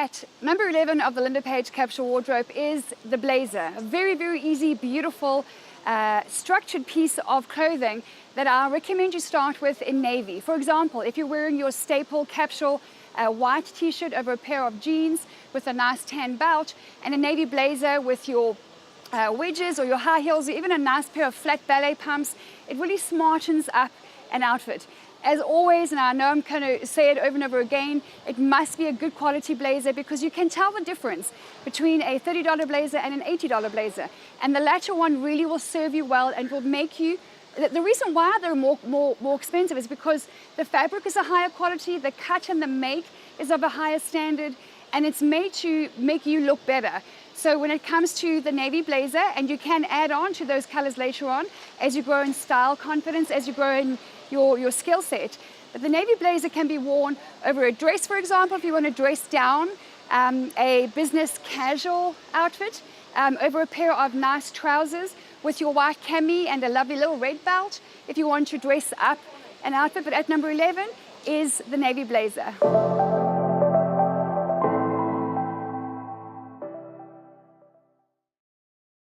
at number 11 of the Linda Page capsule wardrobe is the blazer. A very, very easy, beautiful, structured piece of clothing that I recommend you start with in navy. For example, if you're wearing your staple capsule white t-shirt over a pair of jeans with a nice tan belt and a navy blazer with your wedges or your high heels or even a nice pair of flat ballet pumps, it really smartens up an outfit. As always, and I know I'm going to say it over and over again, it must be a good quality blazer because you can tell the difference between a $30 blazer and an $80 blazer. And the latter one really will serve you well and will make you, the reason why they're more expensive is because the fabric is a higher quality, the cut and the make is of a higher standard, and it's made to make you look better. So when it comes to the navy blazer, and you can add on to those colors later on as you grow in style confidence, as you grow in your skill set. But the navy blazer can be worn over a dress, for example, if you want to dress down a business casual outfit, over a pair of nice trousers with your white cami and a lovely little red belt, if you want to dress up an outfit. But at number 11 is the navy blazer.